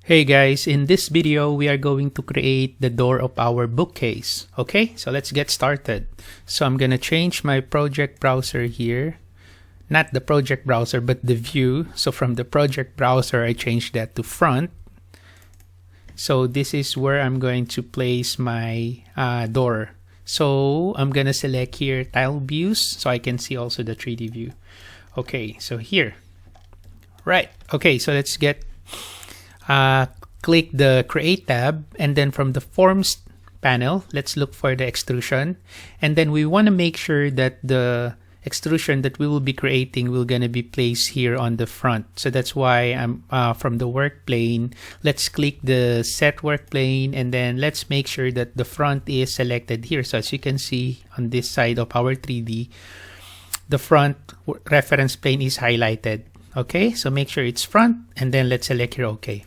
Hey guys, in this video, we are going to create the door of our bookcase. Okay, so let's get started. So I'm gonna change my project browser here. Not the project browser, but the view. So from the project browser, I changed that to front. So this is where I'm going to place my door. So I'm gonna select here tile views so I can see also the 3D view. Okay, so here. Right, okay, so let's get click the create tab, and then from the forms panel, let's look for the extrusion, and then we want to make sure that the extrusion that we will be creating will gonna be placed here on the front. So that's why I'm from the work plane, let's click the set work plane, and then let's make sure that the front is selected here. So as you can see on this side of our 3D, the front reference plane is highlighted. Okay, so make sure it's front, and then let's select here OK.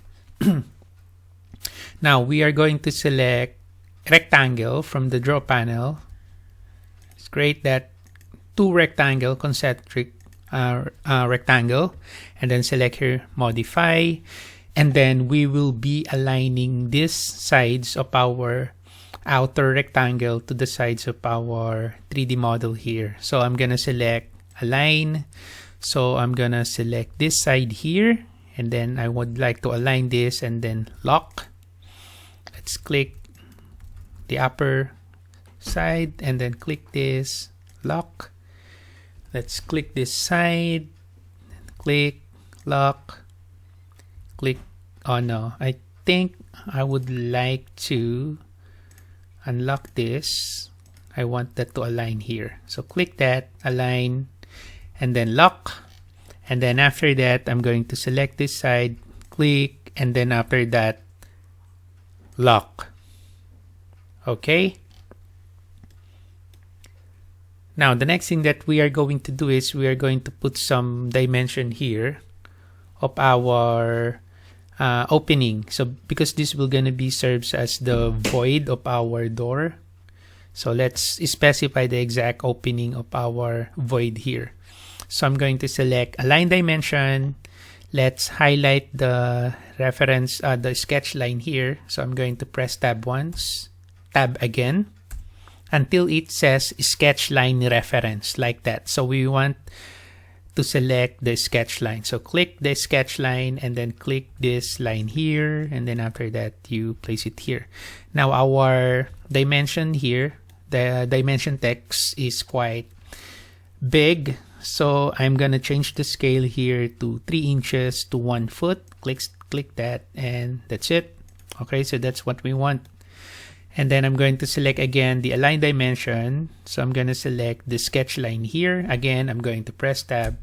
Now we are going to select rectangle from the draw panel. Let's create that two rectangle concentric rectangle, and then select here modify, and then we will be aligning these sides of our outer rectangle to the sides of our 3D model here. So I'm gonna select align. So I'm gonna select this side here, and then I would like to align this and then lock. Let's click the upper side and then click this, lock. Let's click this side, click, lock, click. Oh no, I think I would like to unlock this. I want that to align here. So click that, align, and then lock. And then after that, I'm going to select this side, click, and then after that, lock. Okay. Now, the next thing that we are going to do is we are going to put some dimension here of our opening. So because this will gonna be serves as the void of our door. So let's specify the exact opening of our void here. So I'm going to select align dimension. Let's highlight the reference, the sketch line here. So I'm going to press tab once, tab again, until it says sketch line reference, like that. So we want to select the sketch line. So click the sketch line and then click this line here. And then after that, you place it here. Now our dimension here, the dimension text is quite big. So I'm gonna change the scale here to 3 inches to 1 foot. Click that, and that's it. Okay, so that's what we want. And then I'm going to select again the align dimension. So I'm gonna select the sketch line here. Again, I'm going to press tab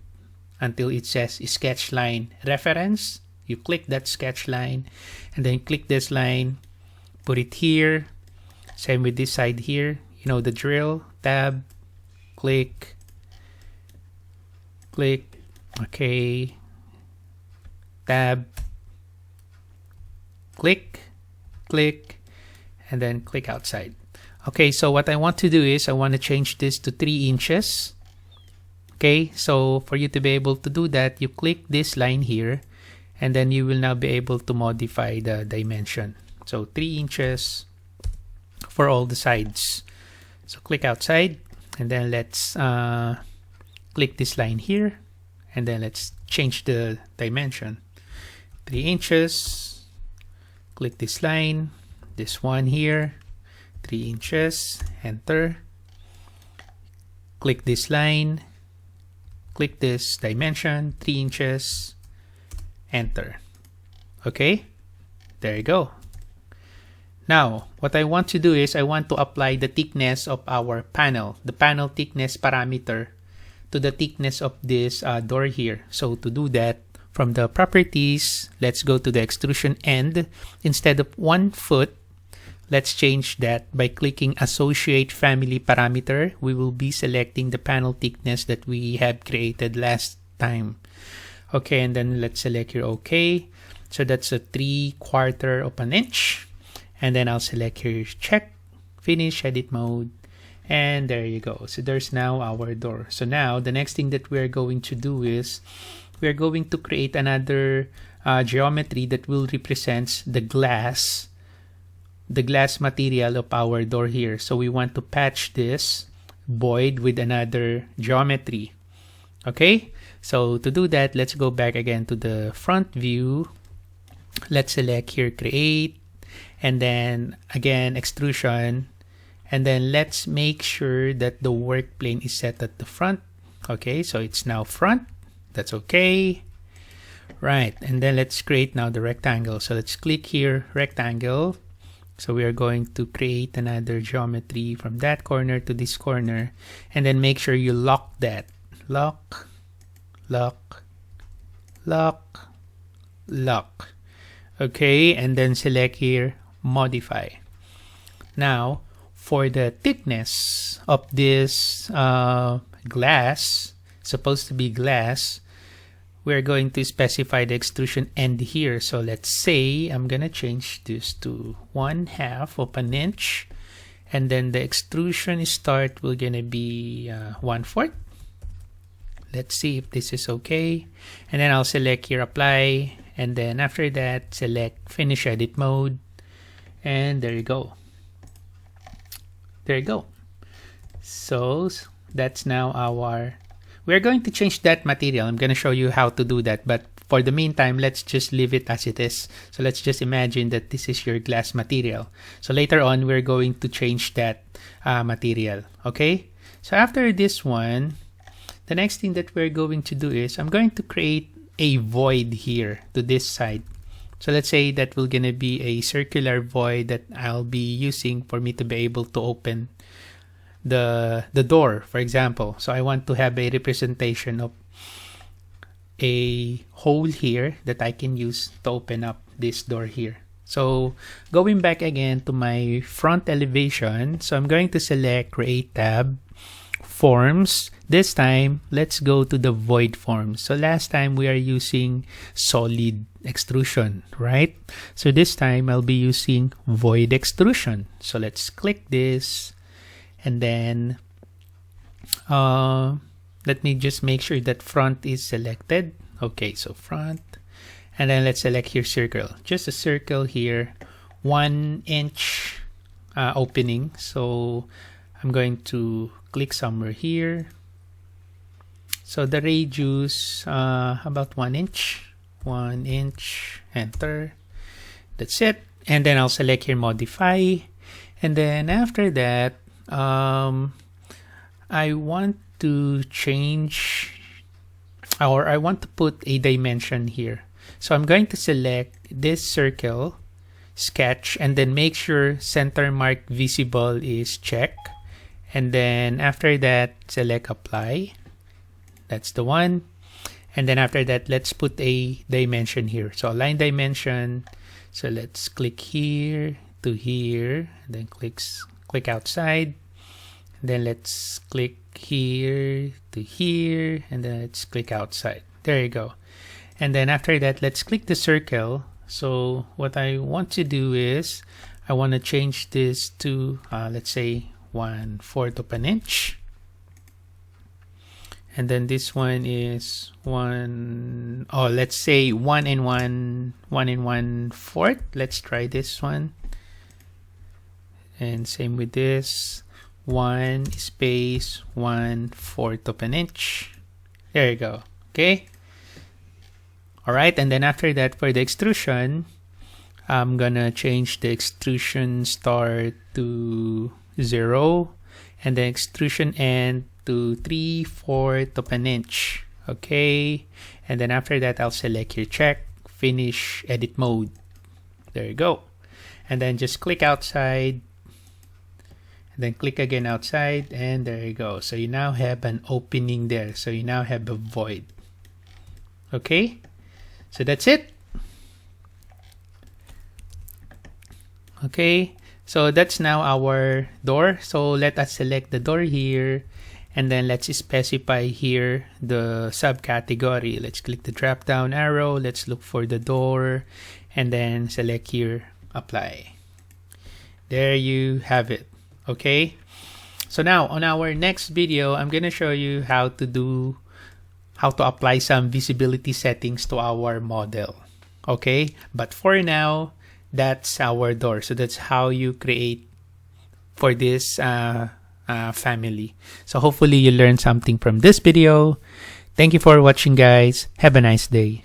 until it says sketch line reference. You click that sketch line, and then click this line, put it here. Same with this side here. You know the drill. Tab, click, okay, tab, click, and then click outside. Okay, so what I want to do is I want to change this to 3 inches. Okay, so for you to be able to do that, you click this line here, and then you will now be able to modify the dimension. So 3 inches for all the sides. So click outside, and then let's click this line here, and then let's change the dimension. 3 inches, click this line, this one here, 3 inches, enter. Click this line, click this dimension, 3 inches, enter. Okay, there you go. Now, what I want to do is I want to apply the thickness of our panel, the panel thickness parameter, to the thickness of this door here. So to do that, from the properties, let's go to the extrusion end. Instead of 1 foot, let's change that by clicking associate family parameter. We will be selecting the panel thickness that we have created last time. Okay, and then let's select here OK. So that's a 3/4 of an inch. And then I'll select here check, finish, edit mode. And there you go. So there's now our door. So now the next thing that we're going to do is we're going to create another geometry that will represent the glass material of our door here. So we want to patch this void with another geometry. Okay, so to do that, let's go back again to the front view. Let's select here create, and then again extrusion, and then let's make sure that the work plane is set at the front. Okay, so it's now front. That's okay. Right, and then let's create now the rectangle. So let's click here, rectangle. So we are going to create another geometry from that corner to this corner, and then make sure you lock that. Lock, lock, lock, lock. Okay, and then select here, modify. Now, for the thickness of this glass, supposed to be glass, we're going to specify the extrusion end here. So let's say I'm gonna change this to 1/2 of an inch, and then the extrusion start will gonna be 1/4. Let's see if this is okay, and then I'll select here apply, and then after that select finish edit mode, and there you go. There you go. So that's now our, we're going to change that material. I'm going to show you how to do that, but for the meantime, let's just leave it as it is. So let's just imagine that this is your glass material. So later on, we're going to change that material. Okay, so after this one, the next thing that we're going to do is I'm going to create a void here to this side. So let's say that will gonna be a circular void that I'll be using for me to be able to open the door, for example. So I want to have a representation of a hole here that I can use to open up this door here. So going back again to my front elevation, so I'm going to select create tab, forms. This time let's go to the void forms. So last time we are using solid extrusion, right? So this time I'll be using void extrusion. So let's click this, and then let me just make sure that front is selected. Okay, so front, and then let's select here circle, just a circle here, 1 inch opening. So I'm going to click somewhere here. So the radius about 1 inch, 1 inch, enter. That's it. And then I'll select here modify, and then after that I want to change, or I want to put a dimension here. So I'm going to select this circle, sketch, and then make sure center mark visible is checked. And then after that, select apply. That's the one. And then after that, let's put a dimension here. So align dimension. So let's click here to here, and then click outside. And then let's click here to here, and then let's click outside. There you go. And then after that, let's click the circle. So what I want to do is I want to change this to let's say 1/4 of an inch, and then this one is let's say 1 and 1/4. Let's try this one, and same with this, 1 space 1/4 of an inch. There you go. Okay, all right. And then after that, for the extrusion, I'm gonna change the extrusion start to 0, and the extrusion end to 3/4 of an inch. Okay, and then after that, I'll select here check, finish edit mode. There you go. And then just click outside, and then click again outside, and there you go. So you now have an opening there. So you now have a void. Okay, so that's it. Okay, so that's now our door. So let us select the door here, and then let's specify here the subcategory. Let's click the drop down arrow. Let's look for the door, and then select here apply. There you have it. Okay, so now on our next video, I'm gonna show you how to apply some visibility settings to our model. Okay, but for now, that's our door. So that's how you create for this family. So hopefully you learned something from this video. Thank you for watching, guys. Have a nice day.